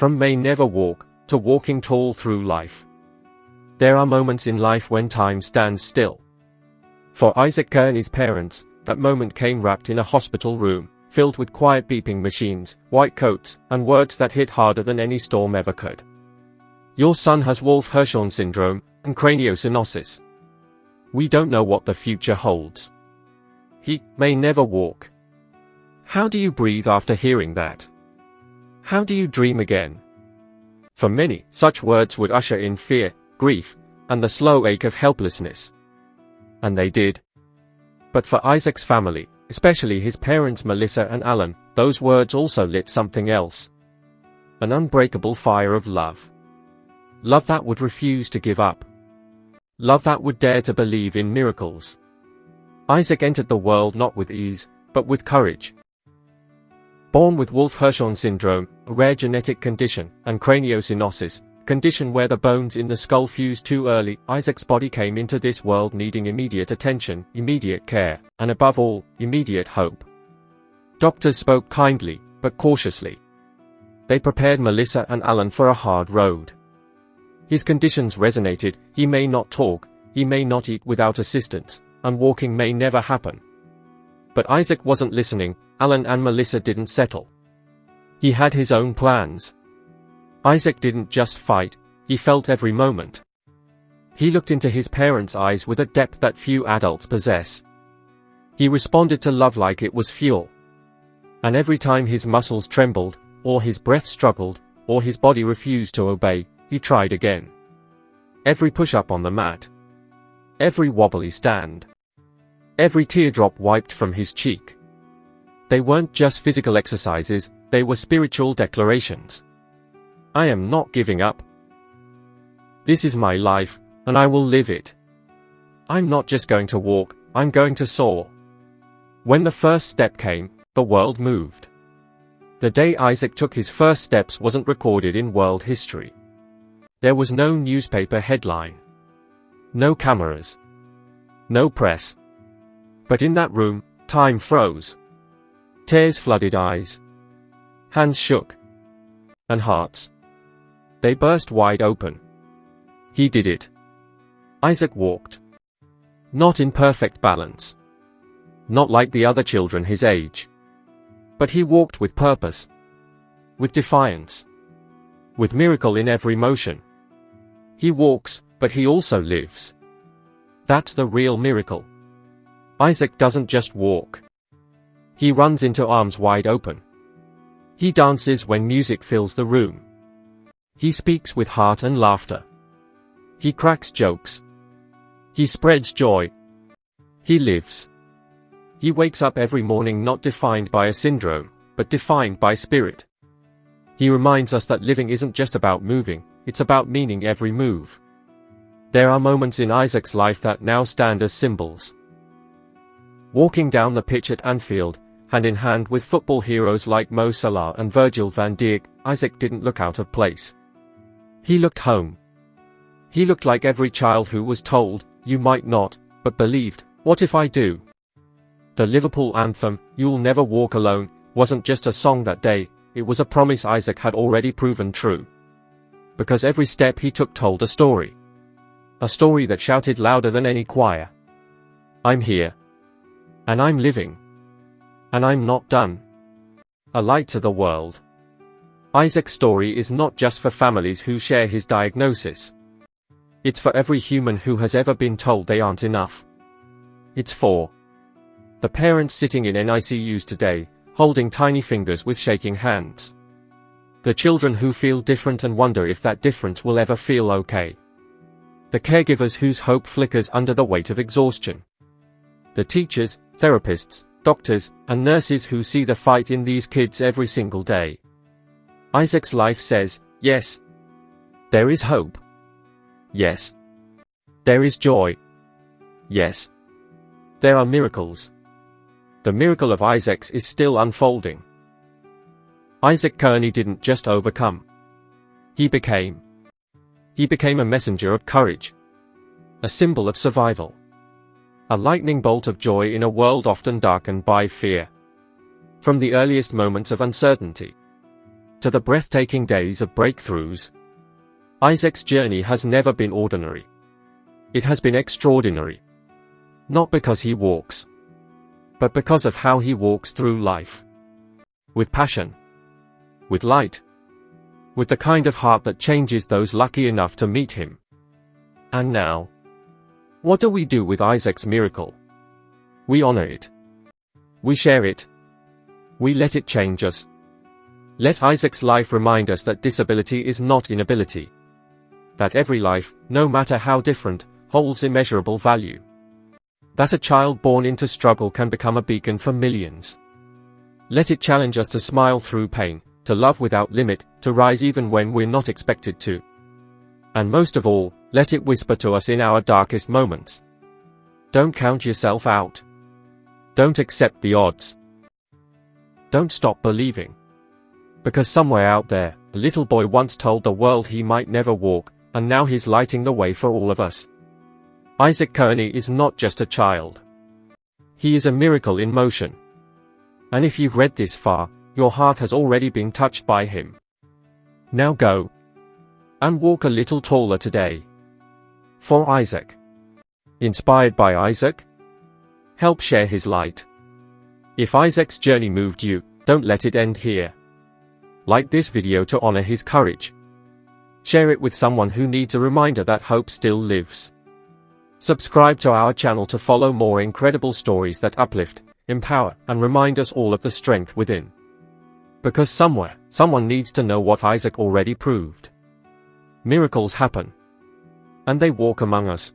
From may never walk, to walking tall through life. There are moments in life when time stands still. For Isaac Kearney's parents, that moment came wrapped in a hospital room, filled with quiet beeping machines, white coats, and words that hit harder than any storm ever could. Your son has Wolff-Hirschhorn syndrome and craniosynosis. We don't know what the future holds. He may never walk. How do you breathe after hearing that? How do you dream again? For many, such words would usher in fear, grief, and the slow ache of helplessness. And they did. But for Isaac's family, especially his parents Melissa and Alan, those words also lit something else. An unbreakable fire of love. Love that would refuse to give up. Love that would dare to believe in miracles. Isaac entered the world not with ease, but with courage. Born with Wolff-Hirschhorn syndrome, a rare genetic condition, and craniosynosis, condition where the bones in the skull fuse too early, Isaac's body came into this world needing immediate attention, immediate care, and above all, immediate hope. Doctors spoke kindly, but cautiously. They prepared Melissa and Alan for a hard road. His conditions resonated: he may not talk, he may not eat without assistance, and walking may never happen. But Isaac wasn't listening. Alan and Melissa didn't settle. He had his own plans. Isaac didn't just fight, he felt every moment. He looked into his parents' eyes with a depth that few adults possess. He responded to love like it was fuel. And every time his muscles trembled, or his breath struggled, or his body refused to obey, he tried again. Every push-up on the mat. Every wobbly stand. Every teardrop wiped from his cheek. They weren't just physical exercises, they were spiritual declarations. I am not giving up. This is my life, and I will live it. I'm not just going to walk, I'm going to soar. When the first step came, the world moved. The day Isaac took his first steps wasn't recorded in world history. There was no newspaper headline. No cameras. No press. But in that room, time froze. Tears flooded eyes. Hands shook. And hearts. They burst wide open. He did it. Isaac walked. Not in perfect balance. Not like the other children his age. But he walked with purpose. With defiance. With miracle in every motion. He walks, but he also lives. That's the real miracle. Isaac doesn't just walk. He runs into arms wide open. He dances when music fills the room. He speaks with heart and laughter. He cracks jokes. He spreads joy. He lives. He wakes up every morning not defined by a syndrome, but defined by spirit. He reminds us that living isn't just about moving, it's about meaning every move. There are moments in Isaac's life that now stand as symbols. Walking down the pitch at Anfield, hand in hand with football heroes like Mo Salah and Virgil van Dijk, Isaac didn't look out of place. He looked home. He looked like every child who was told, "You might not," but believed, "What if I do?" The Liverpool anthem, "You'll Never Walk Alone," wasn't just a song that day, it was a promise Isaac had already proven true. Because every step he took told a story. A story that shouted louder than any choir. I'm here. And I'm living. And I'm not done. A light to the world. Isaac's story is not just for families who share his diagnosis. It's for every human who has ever been told they aren't enough. It's for the parents sitting in NICUs today, holding tiny fingers with shaking hands. The children who feel different and wonder if that difference will ever feel okay. The caregivers whose hope flickers under the weight of exhaustion. The teachers, therapists, doctors, and nurses who see the fight in these kids every single day. Isaac's life says, yes. There is hope. Yes. There is joy. Yes. There are miracles. The miracle of Isaac's is still unfolding. Isaac Kearney didn't just overcome. He became. He became a messenger of courage. A symbol of survival. A lightning bolt of joy in a world often darkened by fear. From the earliest moments of uncertainty to the breathtaking days of breakthroughs. Isaac's journey has never been ordinary. It has been extraordinary. Not because he walks, but because of how he walks through life. With passion. With light. With the kind of heart that changes those lucky enough to meet him. And now, what do we do with Isaac's miracle? We honor it. We share it. We let it change us. Let Isaac's life remind us that disability is not inability. That every life, no matter how different, holds immeasurable value. That a child born into struggle can become a beacon for millions. Let it challenge us to smile through pain, to love without limit, to rise even when we're not expected to. And most of all, let it whisper to us in our darkest moments. Don't count yourself out. Don't accept the odds. Don't stop believing. Because somewhere out there, a little boy once told the world he might never walk, and now he's lighting the way for all of us. Isaac Kearney is not just a child. He is a miracle in motion. And if you've read this far, your heart has already been touched by him. Now go and walk a little taller today. For Isaac. Inspired by Isaac? Help share his light. If Isaac's journey moved you, don't let it end here. Like this video to honor his courage. Share it with someone who needs a reminder that hope still lives. Subscribe to our channel to follow more incredible stories that uplift, empower, and remind us all of the strength within. Because somewhere, someone needs to know what Isaac already proved. Miracles happen. And they walk among us.